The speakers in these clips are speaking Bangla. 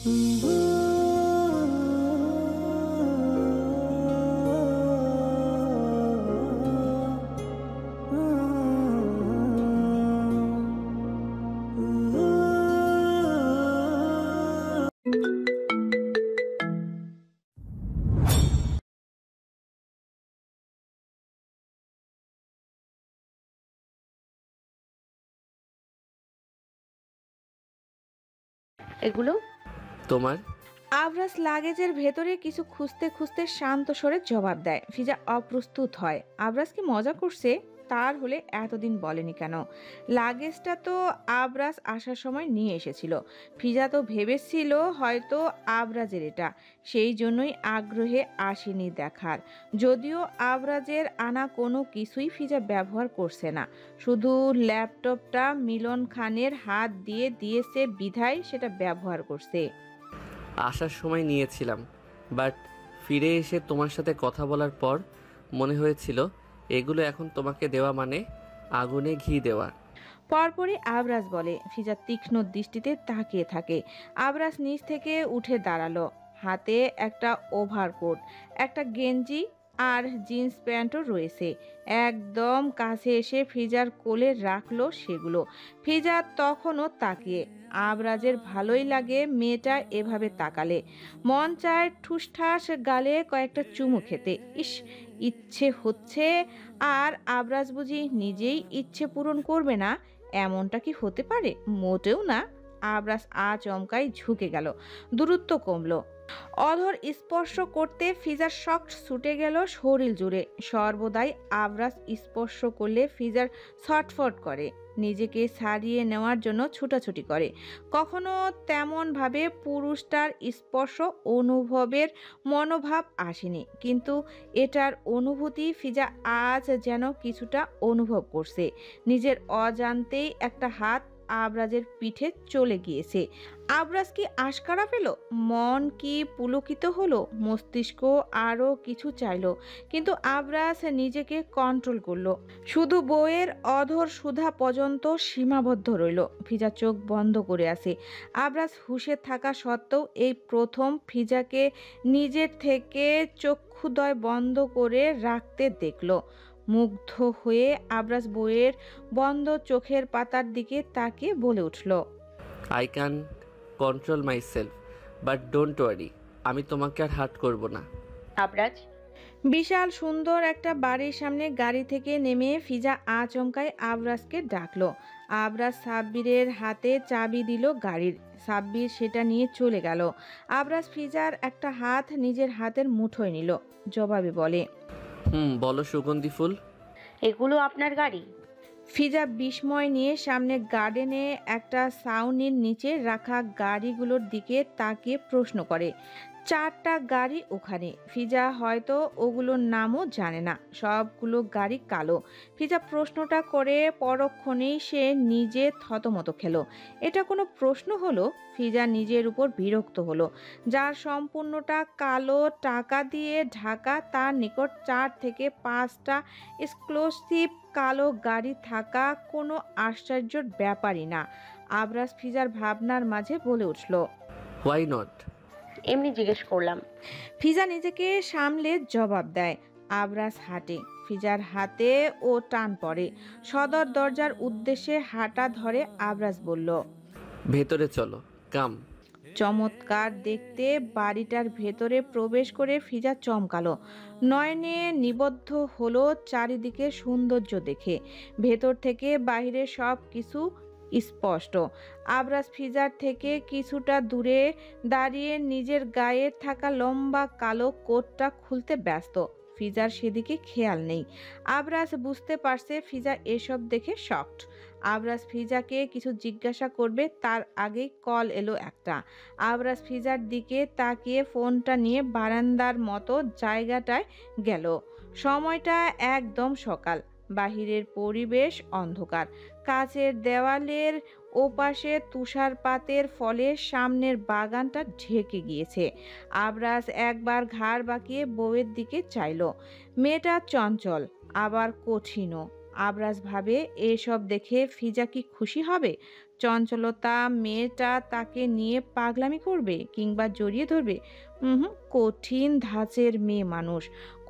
এগুলো তোমার। আবরাজ লাগেজের ভেতরে কিছু খুঁজতে খুঁজতে শান্ত স্বরে জবাব দেয়। ফিজা অপ্রস্তুত হয়। আবরাজ কি মজা করছে? তার হলে এতদিন বলেনি কেন? লাগেজটা তো আবরাজ আসার সময় নিয়ে এসেছিল। ফিজা তো ভেবেছিল হয়তো আবরাজের এটা, সেই জন্যই আগ্রহে আসেনি দেখার। যদিও আবরাজের আনা কোনো কিছুই ফিজা ব্যবহার করছে না, শুধু ল্যাপটপটা মিলন খানের হাত দিয়ে দিয়েছে বিধায় সেটা ব্যবহার করছে। আসার সময় নিয়েছিলাম, বাট ফিরে এসে তোমার সাথে কথা বলার পর মনে হয়েছিল এগুলো এখন তোমাকে দেওয়া মানে আগুনে ঘি দেওয়া। পরপরই আবরাজ বলে। ফিজা তীক্ষ্ণ দৃষ্টিতে তাকিয়ে থাকে। আবরাজ নিচ থেকে উঠে দাঁড়ালো। হাতে একটা ওভারকোট, একটা গেঞ্জি আর জিন্স প্যান্টও রয়েছে। একদম কাছে এসে ফিজার কোলে রাখলো সেগুলো। ফিজা তখনও তাকিয়ে। আবরাজের ভালোই লাগে মেয়েটা এভাবে তাকালে। মন চায় ঠুসঠাস গালে কয়েকটা চুমু খেতে। ইস, ইচ্ছে হচ্ছে। আর আবরাজ বুঝি নিজেই ইচ্ছে পূরণ করবে না? এমনটা কি হতে পারে? মোটেও না। আবরাজ আচমকাই ঝুঁকে গেল। দূরত্ব কমলো। অধর স্পর্শ করতে ফিজার শক ছুটে গেল শরীর জুড়ে। সর্বদাই আবরাজ স্পর্শ করলে ফিজার ছটফট করে, নিজেকে ছাড়িয়ে নেওয়ার জন্য ছুটাছুটি করে। কখনো তেমনভাবে পুরুষটার স্পর্শ অনুভবের মনোভাব আসেনি, কিন্তু এটার অনুভূতি ফিজা আজ যেন কিছুটা অনুভব করছে। নিজের অজান্তেই একটা হাত আবরাজের পিঠে চলে গিয়েছে। আবরাজ কি আশকারা পেল? মন কি পুলকিত হলো? মস্তিষ্ক আরও কিছু চাইলো, কিন্তু আবরাজ নিজেকে কন্ট্রোল করলো। শুধু বউয়ের অধর সুধা পর্যন্ত সীমাবদ্ধ রইল। ফিজা চোখ বন্ধ করে আছে। আবরাজ হুঁশে থাকা সত্ত্বেও এই প্রথম ফিজাকে নিজের থেকে চক্ষুদ্বয় বন্ধ করে রাখতে দেখল। মুগ্ধ হয়ে আবরাজ বউয়ের বন্ধ চোখের পাতার দিকে তাকিয়ে বলে উঠল, I can control my self, but don't worry, আমি তোমাকে আর হার্ট করব না। আবরাজ, বিশাল সুন্দর একটা বাড়ির সামনে গাড়ি থেকে নেমে ফিজা আচমকায় আবরাজকে ডাকলো। আবরাজ সাব্বিরের হাতে চাবি দিল গাড়ির। সাব্বির সেটা নিয়ে চলে গেল। আবরাজ ফিজার একটা হাত নিজের হাতের মুঠোয় নিল। জবাবে বলে, বলো সুগন্ধি ফুল। এগুলো আপনার গাড়ি? ফিজা বিস্ময় নিয়ে সামনে গার্ডেনে একটা ছাউনির নিচে রাখা গাড়িগুলোর দিকে তাকিয়ে প্রশ্ন করে। 4টা গাড়ি ওখানে। ফিজা হয়তো ওগুলোর নামও জানে না। সবগুলো গাড়ি কালো। ফিজা প্রশ্নটা করে পরক্ষণেই সে নিজে থতমত খেলো। এটা কোনো প্রশ্ন হলো? ফিজা নিজের উপর বিরক্ত হলো। যার সম্পূর্ণটা কালো টাকা দিয়ে ঢাকা, তার নিকট 4 থেকে 5টা এক্সক্লুসিভ কালো গাড়ি থাকা কোনো আশ্চর্যের ব্যাপারই না। আবরাজ ফিজার ভাবনার মাঝে বলে উঠল, হোয়াই নট? এমনি জিজ্ঞেস করলাম। ফিজা নিজেকে সামলে জবাব দেয়। আবরাজ হাঁটে। ফিজার হাতে ও টান পড়ে। সদর দরজার উদ্দেশ্যে হাঁটা ধরে। আবরাজ বলল, ভেতরে চলো, কাম। চমৎকার দেখতে বাড়িটার ভেতরে প্রবেশ করে ফিজা চমকালো। নয়নে নিবদ্ধ হলো চারিদিকে সৌন্দর্য দেখে। ভেতর থেকে বাইরে সব কিছু স্পষ্ট। আবরাজ ফিজার থেকে কিছুটা দূরে দাঁড়িয়ে নিজের গায়ে থাকা লম্বা কালো কোটটা খুলতে ব্যস্ত। ফিজার সেদিকে খেয়াল নেই। আবরাজ বুঝতে পারছে ফিজা এসব দেখে শকড। আবরাজ ফিজাকে কিছু জিজ্ঞাসা করবে তার আগেই কল এলো একটা। আবরাজ ফিজার দিকে তাকিয়ে ফোনটা নিয়ে বারান্দার মতো জায়গাটায় গেল। সময়টা একদম সকাল। বাহিরের পরিবেশ অন্ধকার। কাচের দেওয়ালের ওপাশে তুষারপাতের ফলে সামনের বাগানটা ঢেকে গিয়েছে। আবরাজ একবার ঘাড় বাঁকিয়ে বউয়ের দিকে চাইল। মেয়েটা চঞ্চল, আবার কঠিনও। আবরাজ ভাবে এসব দেখে ফিজা কি খুশি হবে? চঞ্চলতা মেয়েটা তাকে নিয়ে পাগলামি করবে কিংবা জড়িয়ে ধরবে? হুম, কঠিন ধাঁচের মেয়ে মানুষ,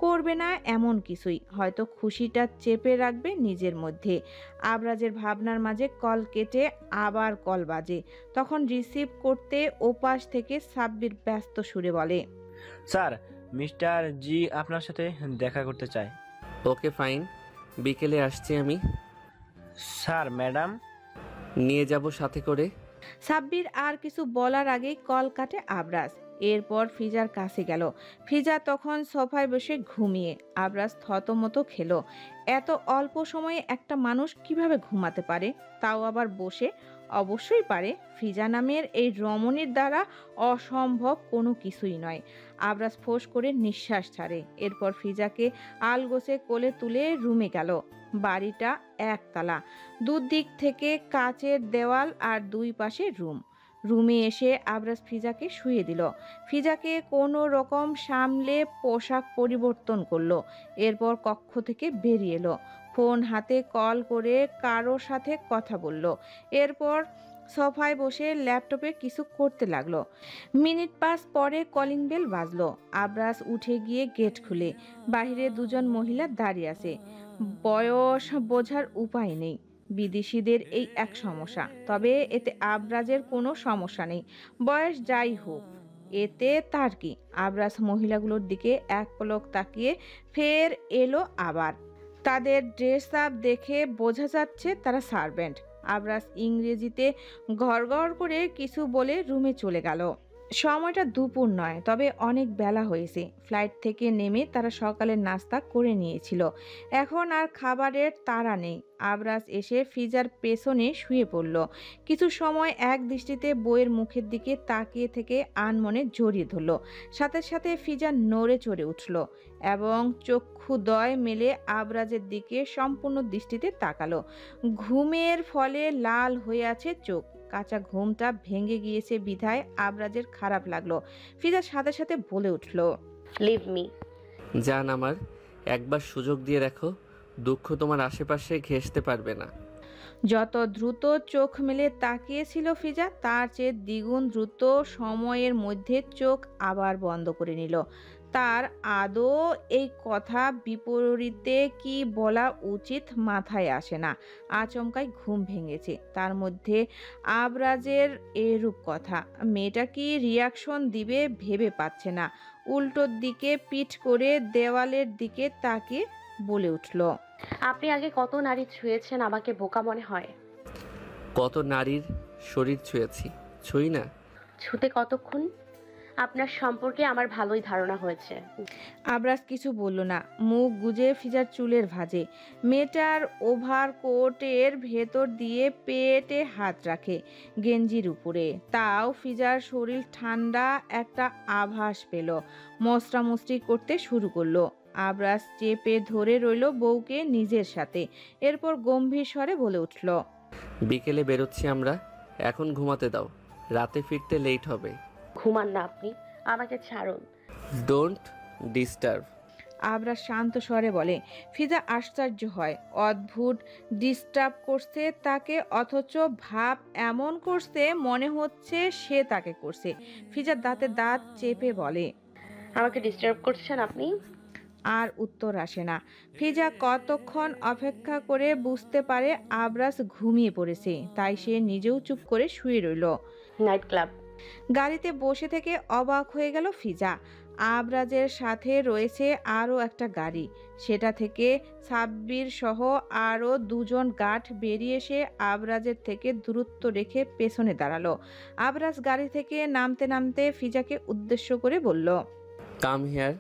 করবে না এমন কিছুই, হয়তো খুশিটা চেপে রাখবে নিজের মধ্যে। আবরাজের ভাবনার মাঝে কল কেটে আবার কল বাজে। তখন রিসিভ করতে ওপাশ থেকে সাব্বির ব্যস্ত সুরে বলে, স্যার, মিস্টার জি আপনার সাথে দেখা করতে চায়। ওকে ফাইন, বিকেলে আসছি আমি। Sir, madam. নিয়ে যাব সাথে করে। সাব্বির আর কিছু বলার আগেই কল কাটে আবরাজ। এরপর ফিজার কাছে গেল। ফিজা তখন সোফায় বসে ঘুমিয়ে। আবরাজ থতমত খেলো। এত অল্প সময়ে একটা মানুষ কিভাবে ঘুমাতে পারে, তাও আবার বসে? অবশ্যই পারে, ফিজা নামের এই রমণীর দ্বারা অসম্ভব কোনো কিছুই নয়। আবরাজ ফোঁস করে নিঃশ্বাস ছাড়ে। এরপর ফিজাকে আলগোছে কোলে তুলে রুমে গেল। বাড়িটা একতলা, দুদিক থেকে কাচের দেওয়াল আর দুই পাশে রুম। রুমে এসে আবরাজ ফিজাকে শুয়ে দিল। ফিজাকে কোনো রকম সামলে পোশাক পরিবর্তন করলো। এরপর কক্ষ থেকে বেরিয়ে এলো। ফোন হাতে কল করে কারোর সাথে কথা বলল। এরপর সোফায় বসে ল্যাপটপে কিছু করতে লাগলো। মিনিট 5 পরে কলিং বেল বাজলো। আবরাজ উঠে গিয়ে গেট খুলে। বাইরে দুজন মহিলা দাঁড়িয়ে আছে। বয়স বোঝার উপায় নেই। বিদেশিদের এই এক সমস্যা, তবে এতে আবরাজের কোনো সমস্যা নেই। বয়স যাই হোক, এতে তার কি? আবরাজ মহিলাগুলোর দিকে এক পলক তাকিয়ে ফের এলো আবার। তাদের ড্রেস আপ দেখে বোঝা যাচ্ছে তারা সার্ভেন্ট। আবরাজ ইংরেজিতে গড়গড় করে কিছু বলে রুমে চলে গেল। সময়টা দুপুর নয়, তবে অনেক বেলা হয়েছে। ফ্লাইট থেকে নেমে তারা সকালের নাস্তা করে নিয়েছিল। এখন আর খাবারের তাড়া নেই। আবরাজ এসে ফিজার পেছনে শুয়ে পড়ল। কিছু সময় এক দৃষ্টিতে বইয়ের মুখের দিকে তাকিয়ে থেকে আনমনে জড়িয়ে ধরল। সাথে সাথে ফিজা নড়ে চড়ে উঠল এবং চক্ষুদ্বয় মেলে আবরাজের দিকে সম্পূর্ণ দৃষ্টিতে তাকালো। ঘুমের ফলে লাল হয়ে আছে চোখ। কাঁচা ঘুমটা ভেঙে গিয়েছে বিধায় আবরাজের খারাপ লাগলো। ফিজার সাথে সাথে বলে উঠল, লিভ মি। জান আমার, একবার সুযোগ দিয়ে রাখো, দুঃখ তোমার আশেপাশে ঘেঁষতে পারবে না। যত দ্রুত চোখ মেলে তাকিয়েছিল ফিজা, তার চেয়ে দ্বিগুণ দ্রুত সময়ের মধ্যে চোখ আবার বন্ধ করে নিল। তার আদৌ এই কথা বিপরীতে কি বলা উচিত মাথায় আসে না। আচমকাই ঘুম ভেঙেছে। তার মধ্যে আবরাজের এরূপ কথা। মেয়েটা কি রিয়াকশন দিবে ভেবে পাচ্ছে না। উল্টোর দিকে পিঠ করে দেওয়ালের দিকে তাকিয়ে বলে উঠল, আপনি আগে কত নারী ছুঁয়েছেন আমাকে বোকা মনে হয়? কত নারীর শরীর ছুঁয়েছি, ছুঁই না? ছুতে কতক্ষণ? আপনার সম্পর্কে আমার ভালোই ধারণা হয়েছে। আবরাজ কিছু বলল না, মুখ গুজে ফিজার চুলের ভাঁজে। মেয়েটার ওভারকোটের ভেতর দিয়ে পেটে হাত রাখে, গেঞ্জির উপরে। তাও ফিজার শরীর ঠান্ডা একটা আভাস পেল। মশরামশরি করতে শুরু করলো। আবরাজ চেপে ধরে রইল বউকে নিজের সাথে। এরপর গম্ভীর স্বরে বলে উঠল, বিকেলে বেরোচ্ছি আমরা, এখন ঘুমাতে দাও, রাতে ফিরতে লেট হবে। ঘুমান না আপনি, আমাকে ছাড়ুন। Don't disturb. আবরাজ শান্ত স্বরে বলে। ফিজা আশ্চর্য হয়। অদ্ভুত ডিস্টার্ব করছে তাকে, অথচ ভাব এমন করছে মনে হচ্ছে সে তাকে করছে। ফিজা দাঁতে দাঁত চেপে বলে, আমাকে ডিস্টার্ব করছেন আপনি? আর উত্তর আসে না। ফিজা কতক্ষণ অপেক্ষা করে বুঝতে পারে আবরাজ ঘুমিয়ে পড়েছে, তাই সে নিজেও চুপ করে শুয়ে রইল। Night club. গাড়িতে বসে থেকে অবাক হয়ে গেল ফিজা। আবরাজের সাথে রয়েছে আরও একটা গাড়ি। সেটা থেকে সাব্বির সহ আরও দুজন গার্ড বেরিয়ে এসে আবরাজের থেকে দূরত্ব রেখে পেছনে দাঁড়ালো। আবরাজ গাড়ি থেকে নামতে নামতে ফিজাকে উদ্দেশ্য করে বলল, কাম হিয়ার।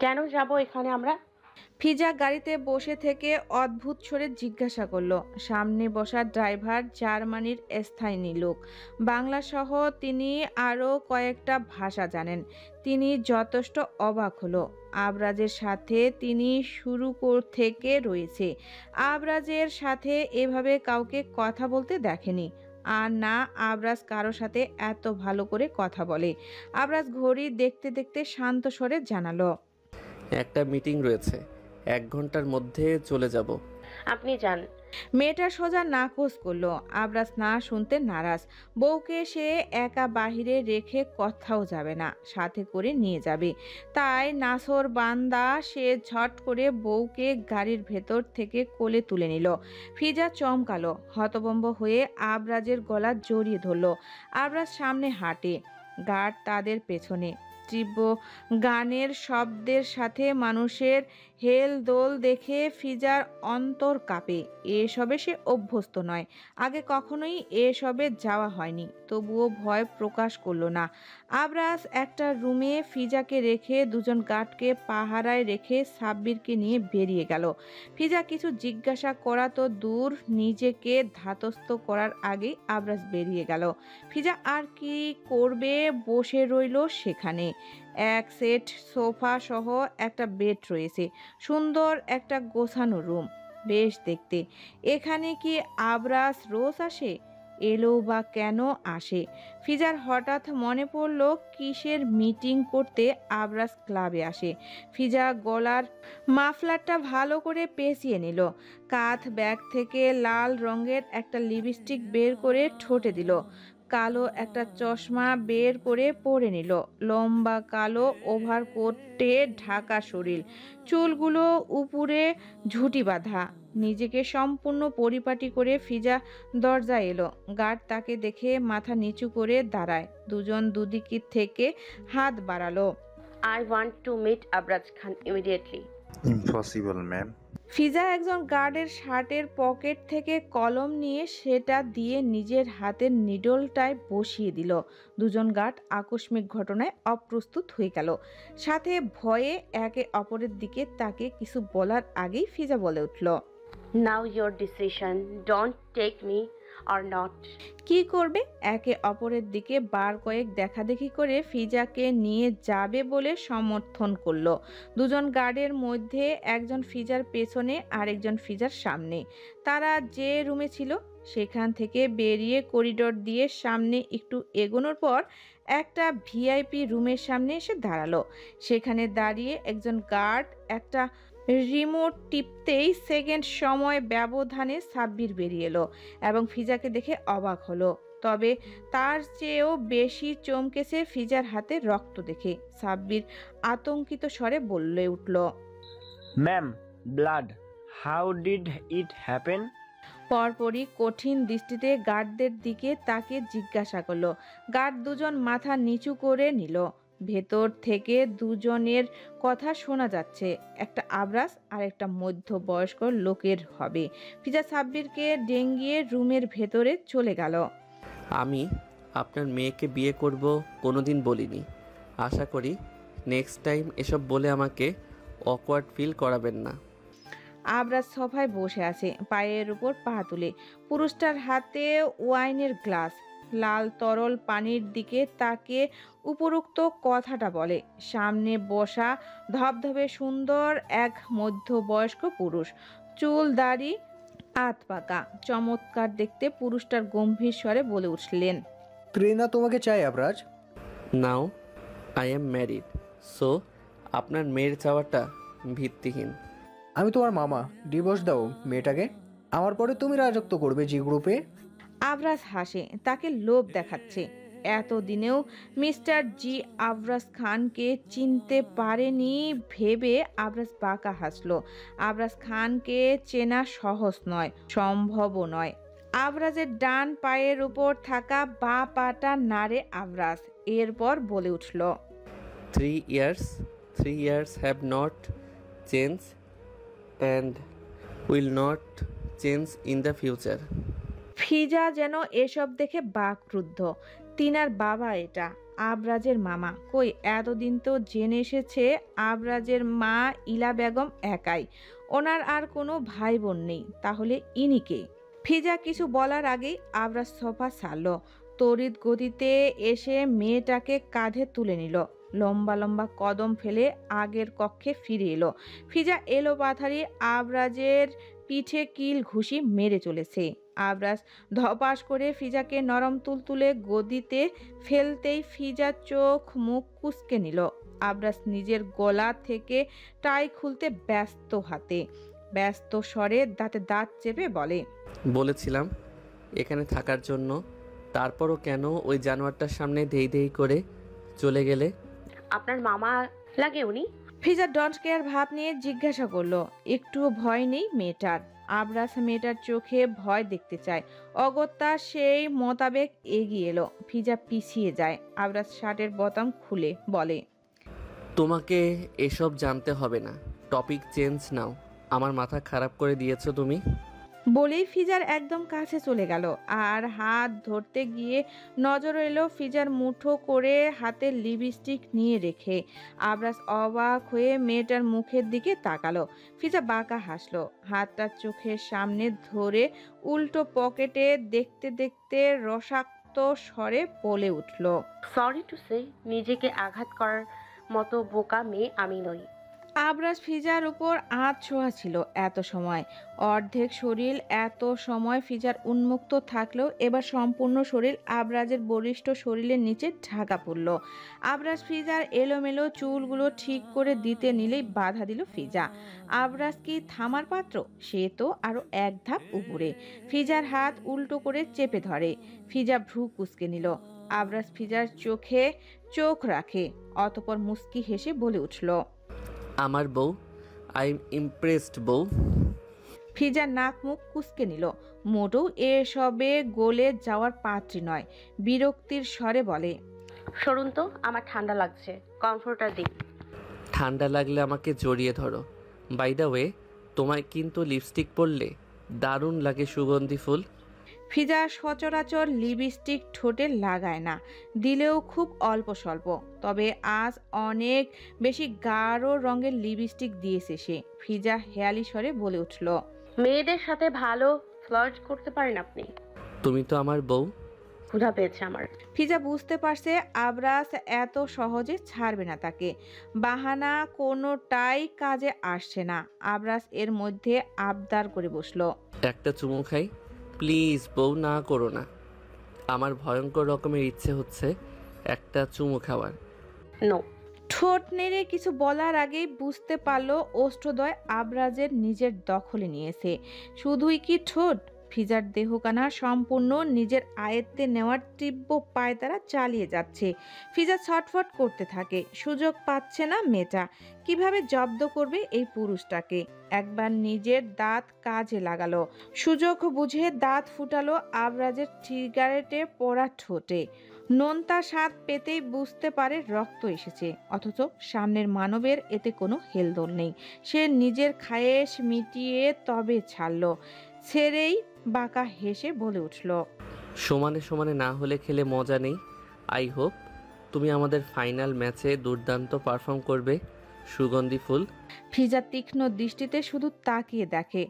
কেন যাব এখানে আমরা? ফিজা গাড়িতে বসে থেকে অদ্ভুত স্বরে জিজ্ঞাসা করলো। সামনে বসা ড্রাইভার জার্মানির স্থায়ী লোক। বাংলা সহ তিনি আরও কয়েকটা ভাষা জানেন। তিনি যথেষ্ট অবাক হলো। আবরাজের সাথে তিনি শুরু থেকে রয়েছে। আবরাজের সাথে এভাবে কাউকে কথা বলতে দেখেনি। আর না আবরাজ কারো সাথে এত ভালো করে কথা বলে। আবরাজ ঘড়ি দেখতে দেখতে শান্ত স্বরে জানালো, একটা মিটিং রয়েছে, 1 ঘন্টার মধ্যে চলে যাব। আপনি যান। মেয়েটা সোজা নাকচ করলো। আবরাজ না শুনতে নারাজ। বউকে সে একা বাহিরে রেখে কোথাও যাবে না, সাথে করে নিয়ে যাবে। তাই নাছর বান্দা সে ঝট করে বউকে গাড়ির ভেতর থেকে কোলে তুলে নিল। ফিজা চমকালো, হতভম্ব হয়ে আবরাজের গলা জড়িয়ে ধরলো। আবরাজ সামনে হাঁটে, গার্ড তাদের পেছনে। তীব্র গানের শব্দের সাথে মানুষের হেলদোল দেখে ফিজার অন্তর কাঁপে। এসবে সে অভ্যস্ত নয়, আগে কখনোই এসবে যাওয়া হয়নি, তবুও ভয় প্রকাশ করলো না। আবরাজ একটা রুমে ফিজাকে রেখে দুজন গার্ডকে পাহারায় রেখে সাব্বিরকে নিয়ে বেরিয়ে গেল। ফিজা কিছু জিজ্ঞাসা করা তো দূর, নিজেকে ধাতস্থ করার আগেই আবরাজ বেরিয়ে গেল। ফিজা আর কি করবে, বসে রইল সেখানে। এক সেট সোফা সহ একটা বেড রয়েছে, সুন্দর একটা গোছানো রুম, বেশ দেখতে। এখানে কি আবরাজ রোজ আসে? এলো বা কেন আসে? ফিজার হঠাৎ মনে পড়ল কিসের মিটিং করতে আবরাজ ক্লাবে আসে। ফিজা গলার মাফলারটা ভালো করে পেঁচিয়ে নিল, কাঁধ ব্যাগ থেকে লাল রঙের একটা লিপস্টিক বের করে ঠোঁটে দিল, কালো একটা চশমা বের করে পরে নিল। লম্বা কালো ওভারকোটে ঢাকা শরীর, চুলগুলো উপরে ঝুঁটি বাঁধা। নিজেকে সম্পূর্ণ পরিপাটি করে ফিজা দরজা এলো। গার্ড তাকে দেখে মাথা নিচু করে দাঁড়ায়, দুজন দুদিক থেকে হাত বাড়ালো। I want to meet Abraj Khan immediately. Impossible ma'am. Fiza একজন গার্ডের শার্টের পকেট থেকে কলম নিয়ে সেটা দিয়ে নিজের হাতের নিডলটায় বসিয়ে দিল। দুজন গার্ড আকস্মিক ঘটনায় অপ্রস্তুত হয়ে গেল, সাথে ভয়ে একে অপরের দিকে তাকে কিছু বলার আগেই ফিজা বলে উঠল, now your decision, don't take me or not. কি করবে? একে অপরের দিকে বার কয়েক দেখাদেখি করে ফিজাকে নিয়ে যাবে বলে সমর্থন করলো। দুজন গার্ডের মধ্যে একজন ফিজার পেছনে আর একজন ফিজার সামনে। তারা যে রুমে ছিল সেখান থেকে বেরিয়ে করিডোর দিয়ে সামনে একটু এগোনোর পর একটা ভিআইপি রুমের সামনে এসে দাঁড়ালো। সেখানে দাঁড়িয়ে একজন গার্ড একটা রিমোট টিপতেই সেকেন্ড সময় ব্যবধানে সাব্বির বেরিয়ে এলো এবং ফিজাকে দেখে অবাক হলো। তবে তার চেয়েও বেশি চমকেছে ফিজার হাতে রক্ত দেখে। সাব্বির আতঙ্কিত স্বরে বলে উঠল, ma'am, blood, how did it happen? পরপরই কঠিন দৃষ্টিতে গার্ডদের দিকে তাকে জিজ্ঞাসা করলো। গার্ড দুজন মাথা নিচু করে নিল। ভেতর থেকে দুজনের কথা শোনা যাচ্ছে, একটা আবরাজ আর একটা মধ্যবয়স্ক লোকের হবে। ফিজা সাব্বিরকে ডেঙ্গিয়ে রুমের ভেতরে চলে গেল। আমি আপনার মেয়েকে বিয়ে করব কোনোদিন বলিনি। আশা করি নেক্সট টাইম এসব বলে আমাকে অকওয়ার্ড ফিল করাবেন না। আবরাজ সোফায় বসে আছে, পায়ের উপর পা তুলে। পুরুষটার হাতে ওয়াইনের গ্লাস, লাল তরল পানির দিকে তাকে উপরোক্ত কথাটা বলে। সামনে বসা ধবধবে সুন্দর এক মধ্যবয়স্ক পুরুষ, চুল দাড়ি আত পাকা, চমৎকার দেখতে। পুরুষটার গম্ভীর স্বরে বলে উঠলেন, প্রেরণা তোমাকে চাই Abraj. Now I am married, so আপনার মেয়ের চাওয়াটা ভিত্তিহীন। আমি তোমার মামা, ডিভোর্স দাও মেয়েটাকে। আমার পরে তুমি রাজত্ব করবে জি গ্রুপে। আবরাজ হাসে, তাকে লোভ দেখাচ্ছে। এতদিনেও মিস্টার জি আবরাজ খানকে চিনতে পারেনি ভেবে আবরাজ বাঁকা হাসলো। আবরাজ খানকে চেনা সহজ নয়, সম্ভবও নয়। আবরাজের ডান পায়ের উপর থাকা বাঁ পাটা নাড়ে আবরাজ, এরপর বলে উঠল, 3 years have not changed and will not change in the future. ফিজা যেন এসব দেখে বাকরুদ্ধ। তিনার বাবা এটা, আবরাজের মামা। কই এতদিন তো জেনে এসেছে আবরাজের মা ইলা বেগম একাই, ওনার আর কোনো ভাই বোন নেই। তাহলে ইনি কে? ফিজা কিছু বলার আগেই আবরাজ সোফা ছাড়ল, তড়িৎ গতিতে এসে মেয়েটাকে কাঁধে তুলে নিল, লম্বা লম্বা কদম ফেলে আগের কক্ষে ফিরে এলো। ফিজা এলো পাথারি আবরাজের পিঠে কিল ঘুষি মেরে চলেছে। আবরাজ ধপাস করে ফিজাকে নরম তুলতুলে গদিতে ফেলতেই ফিজা চোখ মুখ কুঁচকে নিল। আবরাজ নিজের গলা থেকে টাই খুলতে ব্যস্ত হাতে। ব্যস্ত স্বরে দাঁতে দাঁত চেপে বলে, বলেছিলাম এখানে থাকার জন্য, তারপরও কেন ওই জানোয়ারটার সামনে দেই দেই করে চলে গেলে? আপনার মামা লাগে উনি? ফিজা ডন্ট কেয়ার ভাব নিয়ে জিজ্ঞাসা করলো। একটুও ভয় নেই মেয়েটার। আবরাজ মেয়েটার চোখে ভয় দেখতে চায়। অগত্যা সেই মোতাবেক এগিয়ে এলো। ফিজা পিছিয়ে যায়। আবরাজ শার্টের বোতাম খুলে বলে, তোমাকে এসব জানতে হবে না, টপিক চেঞ্জ নাও। আমার মাথা খারাপ করে দিয়েছো তুমি। বলেই ফিজার একদম কাছে চলে গেল। আর হাত ধরতে গিয়ে নজর এলো ফিজার মুঠো করে হাতে লিপস্টিক নিয়ে রেখে। আবরাজ অবাক হয়ে মেয়েটার মুখের দিকে তাকালো। ফিজা বাঁকা হাসলো, হাতটা চোখের সামনে ধরে উল্টো পকেটে দেখতে দেখতে রসাক্ত স্বরে বলে উঠল, সরি টু সে, নিজেকে আঘাত করার মতো বোকা মেয়ে আমি নই। আবরাজ ফিজার উপর আঁচ ছোঁয়া ছিল এত সময়। অর্ধেক শরীর এত সময় ফিজার উন্মুক্ত থাকলেও এবার সম্পূর্ণ শরীর আবরাজের বলিষ্ঠ শরীরের নিচে ঢাকা পড়ল। আবরাজ ফিজার এলোমেলো চুলগুলো ঠিক করে দিতে নিলেই বাধা দিল ফিজা। আবরাজ কি থামার পাত্র? সে তো আরো এক ধাপ উপরে। ফিজার হাত উল্টো করে চেপে ধরে। ফিজা ভ্রু কুঁচকে নিল। আবরাজ ফিজার চোখে চোখ রাখে, অতঃপর মুস্কি হেসে বলে উঠল, আমার বউ, আই এম ইমপ্রেসড বউ। ফিজা নাক মুখ কুঁচকে নিল। মোটেও এসবে গলে যাওয়ার পাত্রী নয়। বিরক্তির স্বরে বলে, সরুন তো, আমার ঠান্ডা লাগছে, কমফোর্টার দিন। ঠান্ডা লাগলে আমাকে জড়িয়ে ধরো। বাই দ্য ওয়ে, তোমায় কিন্তু লিপস্টিক পরলে দারুণ লাগে, সুগন্ধি ফুল। ফিজা সচরাচর লিপস্টিক ঠোঁটে লাগায় না, দিলেও খুব অল্প স্বল্প। তবে আজ অনেক বেশি গাঢ় রঙের লিপস্টিক দিয়েছে সে। ফিজা হেয়ালি স্বরে বলে উঠল, মেয়েদের সাথে ভালো ফ্লার্ট করতে পারেন আপনি। তুমি তো আমার বউ। ক্ষুধা পেয়েছে আমার। ফিজা বুঝতে পারছে আবরাজ এত সহজে ছাড়বে না তাকে। বাহানা কোনোটাই কাজে আসছে না। আবরাজ এর মধ্যে আবদার করে বসলো, একটা চুমু খাই প্লিজ বউ, না করো না। আমার ভয়ঙ্কর রকমের ইচ্ছে হচ্ছে একটা চুমু খাওয়ার। নো। ঠোঁট নেড়ে কিছু বলার আগেই বুঝতে পারলো ওষ্ঠদ্বয় আবরাজের নিজের দখলে নিয়েছে। শুধুই কি ঠোঁট, ফিজার দেহকানা সম্পূর্ণ নিজের আয়ত্তে নেওয়ার তীব্র পায়তারা চালিয়ে যাচ্ছে। ফিজা ছটফট করতে থাকে। সুযোগ পাচ্ছে না মেয়েটা। কিভাবে জব্দ করবে এই পুরুষটাকে। একবার নিজের দাঁত কাজে লাগালো। সুযোগ বুঝে দাঁত ফুটালো আবরাজের সিগারেটে পড়া ঠোঁটে। নোনতা স্বাদ পেতেই বুঝতে পারে রক্ত এসেছে, অথচ সামনের মানবের এতে কোনো হেলদোল নেই। সে নিজের খায়েশ মিটিয়ে তবে ছাড়ল। ছেড়েই বাঁকা হেসে বলে উঠল, সমানে সমানে না হলে খেলে মজা নেই। আই হোপ তুমি আমাদের ফাইনাল ম্যাচে দুর্দান্ত পারফর্ম করবে, সুগন্ধি ফুল। ফিজা তীক্ষ্ণ দৃষ্টিতে শুধু তাকিয়ে দেখে।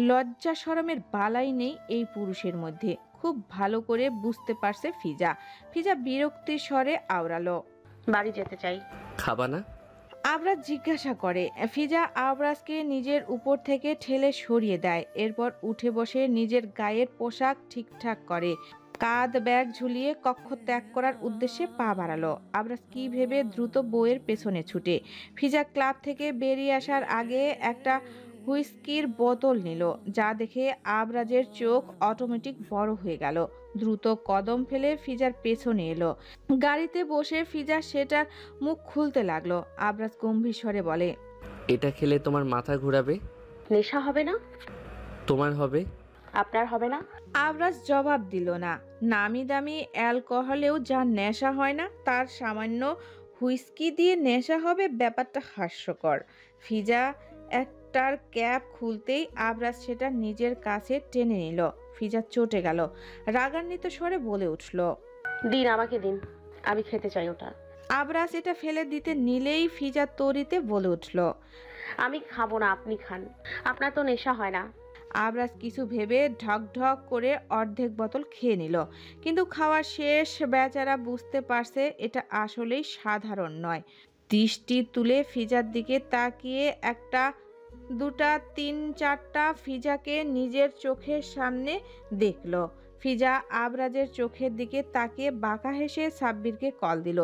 লজ্জা শরমের বালাই নেই এই পুরুষের মধ্যে। খুব ভালো করে বুঝতে পারছে ফিজা। ফিজা বিরক্তির স্বরে আওড়ালো, বাড়ি যেতে চাই। খাবা না? আবরাজ জিজ্ঞাসা করে। ফিজা আবরাজকে নিজের উপর থেকে ঠেলে সরিয়ে দেয়। এরপর উঠে বসে নিজের গায়ের পোশাক ঠিকঠাক করে। কাঁধ ব্যাগ ঝুলিয়ে কক্ষ ত্যাগ করার উদ্দেশ্যে পা বাড়ালো। আবরাজ কি ভেবে দ্রুত বউয়ের পেছনে ছুটে। ফিজা ক্লাব থেকে বেরিয়ে আসার আগে একটা হুইস্কির বোতল নিল, যা দেখে আবরাজের চোখ অটোমেটিক বড় হয়ে গেল। দ্রুত কদম ফেলে ফিজার পেছনে এলো। গাড়িতে বসে ফিজা সেটার মুখ খুলতে লাগলো। আবরাজ গম্ভীর স্বরে বলে, এটা খেলে তোমার মাথা ঘোরাবে। নেশা হবে না? তোমার হবে। আপনার হবে না? আবরাজ জবাব দিল না। নামি দামি অ্যালকোহলেও যা নেশা হয় না, তার সামান্য হুইস্কি দিয়ে নেশা হবে, ব্যাপারটা হাস্যকর। ফিজা একটার ক্যাপ খুলতেই আবরাজ সেটা নিজের কাছে টেনে নিল। ফিজা চটে গেল। রাগান্বিত স্বরে বলে উঠল, দিন, আমাকে দিন, আমি খেতে চাই ওটা। আবরাজ এটা ফেলে দিতে নিলেই ফিজা তরিতে বলে উঠল, আমি খাবো না, আপনি খান, আপনার তো নেশা হয় না। আবরাজ কিছু ভেবে ঢক ঢক করে অর্ধেক বোতল খেয়ে নিল। কিন্তু খাওয়া শেষ বেচারা বুঝতে পারছে এটা আসলেই সাধারণ নয়। দৃষ্টি তুলে ফিজার দিকে তাকিয়ে একটা দুটা তিন চারটা ফিজাকে নিজের চোখের সামনে দেখল। ফিজা আবরাজের চোখের দিকে তাকিয়ে বাঁকা হেসে সাব্বিরকে কল দিল।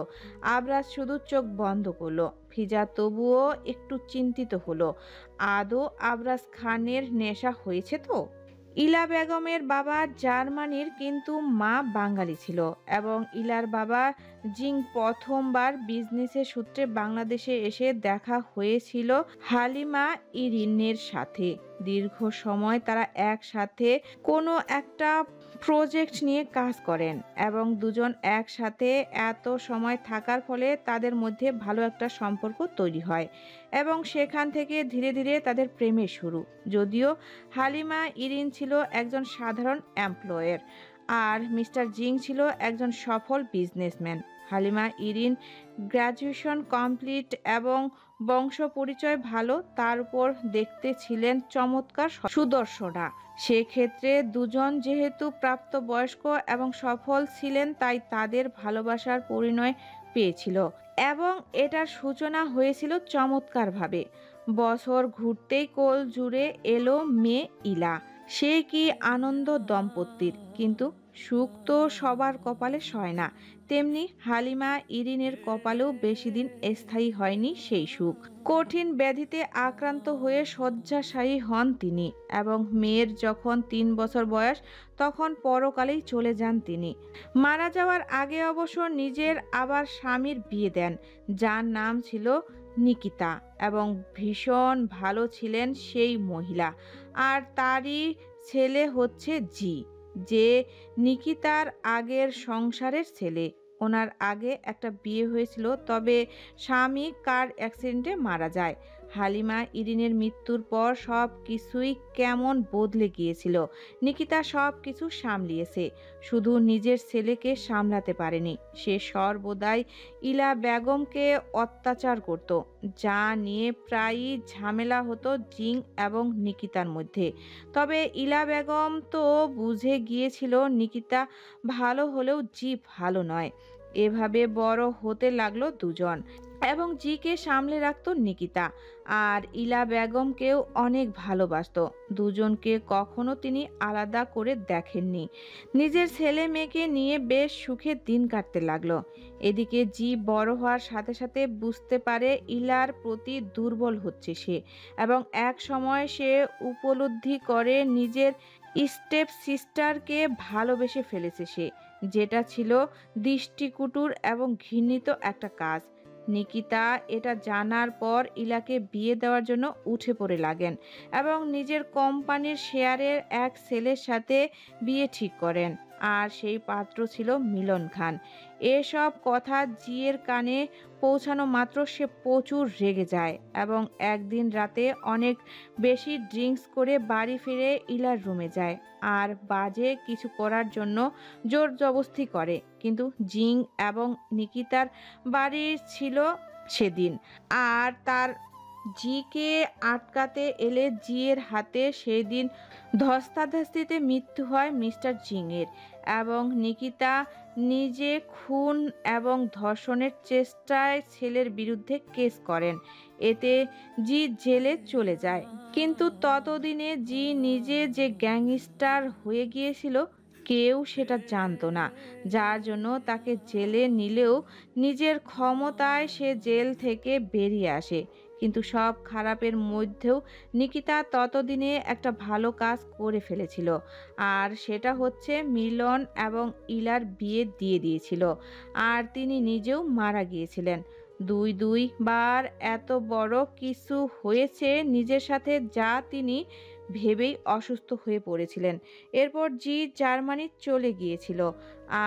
আবরাজ শুধু চোখ বন্ধ করলো। ফিজা তবুও একটু চিন্তিত হলো, আদৌ আবরাজ খানের নেশা হয়েছে তো। ইলা বেগমের বাবা জার্মানির কিন্তু মা বাঙালি ছিল এবং ইলার বাবা জিং প্রথমবার বিজনেসের সূত্রে বাংলাদেশে এসে দেখা হয়েছিল হালিমা ইরিনের সাথে। দীর্ঘ সময় তারা একসাথে কোনো একটা প্রজেক্ট নিয়ে কাজ করেন এবং দুজন একসাথে এত সময় থাকার ফলে তাদের মধ্যে ভালো একটা সম্পর্ক তৈরি হয় এবং সেখান থেকে ধীরে ধীরে তাদের প্রেমের শুরু। যদিও হালিমা ইরিন ছিল একজন সাধারণ এমপ্লয়ের আর মিস্টার জিং ছিল একজন সফল businessman. Halima Irin graduation complete এবং বংশ পরিচয় ভালো, তার উপর দেখতে ছিলেন চমৎকার সুদর্শনা। সেক্ষেত্রে দুজন যেহেতু প্রাপ্তবয়স্ক এবং সফল ছিলেন তাই তাদের ভালোবাসার পরিণয় পেয়েছিল এবং এটার সূচনা হয়েছিল চমৎকারভাবে। বছর ঘুরতেই কোল জুড়ে এলো মেয়ে ইলা। সে কি আনন্দ দম্পতির, কিন্তু সুখ তো সবার কপালে সয় না। তেমনি হালিমা ইরিনের কপালেও বেশি দিন স্থায়ী হয়নি সেই সুখ। কঠিন ব্যাধিতে আক্রান্ত হয়ে শয্যাশায়ী হন তিনি এবং মেয়ের যখন 3 বছর বয়স তখন পরকালেই চলে যান তিনি। মারা যাওয়ার আগে অবশ্য নিজের আবার স্বামীর বিয়ে দেন, যার নাম ছিল নিকিতা এবং ভীষণ ভালো ছিলেন সেই মহিলা। আর তারই ছেলে হচ্ছে জি, যে নিকিতার আগের সংসারের ছেলে। ওনার আগে একটা বিয়ে হয়েছিল, তবে স্বামী কার অ্যাক্সিডেন্টে মারা যায়। হালিমা ইরিনের মৃত্যুর পর সব কিছুই কেমন বদলে গিয়েছিল। নিকিতা সব কিছু সামলিয়েছে, শুধু নিজের ছেলেকে সামলাতে পারেনি। সে সর্বদাই ইলা বেগমকে অত্যাচার করত, যা নিয়ে প্রায়ই ঝামেলা হতো জিং এবং নিকিতার মধ্যে। তবে ইলা বেগম তো বুঝে গিয়েছিল নিকিতা ভালো হলেও জি ভালো নয়। এভাবে বড় হতে লাগলো দুজন এবং জিকে সামলে রাখতো নিকিতা। আর ইলা বেগমকেও অনেক ভালোবাসতো। দুজনকে কখনো তিনি আলাদা করে দেখেননি। নিজের ছেলে মেয়েকে নিয়ে বেশ সুখে দিন কাটতে লাগলো। এদিকে জি বড় হওয়ার সাথে সাথে বুঝতে পারে ইলার প্রতি দুর্বল হচ্ছে সে এবং এক সময় সে উপলব্ধি করে নিজের স্টেপ সিস্টারকে ভালোবেসে ফেলেছে সে, যেটা ছিল দৃষ্টিকটুর এবং ঘৃণিত একটা কাজ। নিকিতা এটা জানার পর ইলাকে বিয়ে দেওয়ার জন্য উঠে পড়ে লাগেন এবং নিজের কোম্পানির শেয়ারের এক ছেলের সাথে বিয়ে ঠিক করেন। আর সেই পাত্র ছিল মিলন খান। এসব কথা জিয়ের কানে পৌঁছানো মাত্র সে প্রচুর রেগে যায় এবং একদিন রাতে অনেক বেশি ড্রিঙ্কস করে বাড়ি ফিরে ইলার রুমে যায় আর বাজে কিছু করার জন্য জোর জবরদস্তি করে। কিন্তু জিং এবং নিকিতার বাড়ি ছিল সেদিন, আর তার জিকে আটকাতে এলে জিয়ের হাতে সেদিন ধস্তাধস্তিতে মৃত্যু হয় মিস্টার জিংয়ের এবং নিকিতা নিজে খুন এবং ধর্ষণের চেষ্টায় ছেলের বিরুদ্ধে কেস করেন। এতে জি জেলে চলে যায়, কিন্তু ততদিনে জি নিজে যে গ্যাংস্টার হয়ে গিয়েছিল কেউ সেটা জানতো না, যার জন্য তাকে জেলে নিলেও নিজের ক্ষমতায় সে জেল থেকে বেরিয়ে আসে। কিন্তু সব খারাপের মধ্যেও নিকিতা ততদিনে একটা ভালো কাজ করে ফেলেছিল, আর সেটা হচ্ছে মিলন এবং ইলার বিয়ে দিয়ে দিয়েছিল। আর তিনি নিজেও মারা গিয়েছিলেন। দুইবার এত বড় কিছু হয়েছে নিজের সাথে, যা তিনি ভেবেই অসুস্থ হয়ে পড়েছিলেন। এরপর জি জার্মানি চলে গিয়েছিল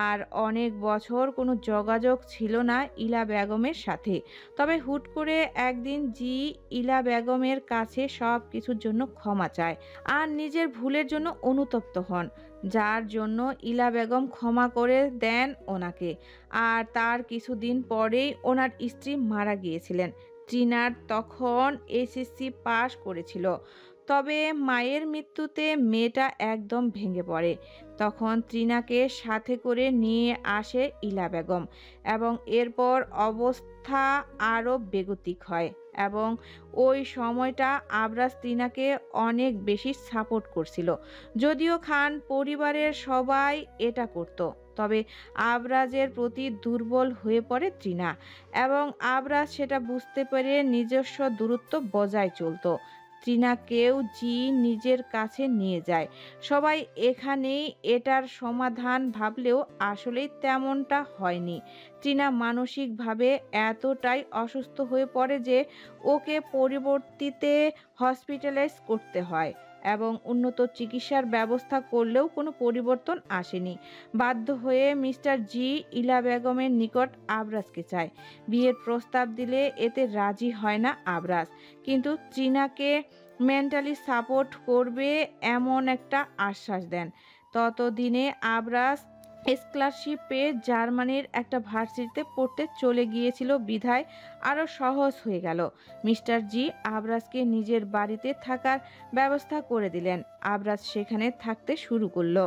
আর অনেক বছর কোনো যোগাযোগ ছিল না ইলা বেগমের সাথে। তবে হুট করে একদিন জি ইলা বেগমের কাছে সব কিছুর জন্য ক্ষমা চায় আর নিজের ভুলের জন্য অনুতপ্ত হন, যার জন্য ইলা বেগম ক্ষমা করে দেন ওনাকে। আর তার কিছুদিন পরেই ওনার স্ত্রী মারা গিয়েছিলেন। ট্রিনার তখন এসএসসি পাশ করেছিল। তবে মায়ের মৃত্যুতে মেয়েটা একদম ভেঙে পড়ে। তখন ট্রিনাকে সাথে করে নিয়ে আসে ইলা বেগম এবং এরপর অবস্থা আরও বেগতিক হয়। এবং ওই সময়টা আবরাজ ত্রিনাকে অনেক বেশি সাপোর্ট করছিল। যদিও খান পরিবারের সবাই এটা করত, তবে আবরাজের প্রতি দুর্বল হয়ে পড়ে ত্রিনা এবং আবরাজ সেটা বুঝতে পেরে নিজস্ব দূরত্ব বজায় চলতো। ত্রিনাকেও জি নিজের কাছে নিয়ে যায়। সবাই এখানেই এটার সমাধান ভাবলেও আসলেই তেমনটা হয়নি। ত্রিনা মানসিকভাবে এতটাই অসুস্থ হয়ে পড়ে যে ওকে পরবর্তীতে হসপিটালাইজ করতে হয় এবং উন্নত চিকিৎসার ব্যবস্থা করলেও কোনো পরিবর্তন আসেনি। বাধ্য হয়ে মিস্টার জি ইলা বেগমের নিকট আবরাজকে চায়। বিয়ের প্রস্তাব দিলে এতে রাজি হয় না আবরাজ, কিন্তু ত্রিনাকে মেন্টালি সাপোর্ট করবে এমন একটা আশ্বাস দেন। ততদিনে আবরাজ স্কলারশিপে জার্মানির একটা ভার্সিটিতে পড়তে চলে গিয়েছিল বিধায় আরও সহজ হয়ে গেল। মিস্টার জি আবরাজকে নিজের বাড়িতে থাকার ব্যবস্থা করে দিলেন। আবরাজ সেখানে থাকতে শুরু করলো।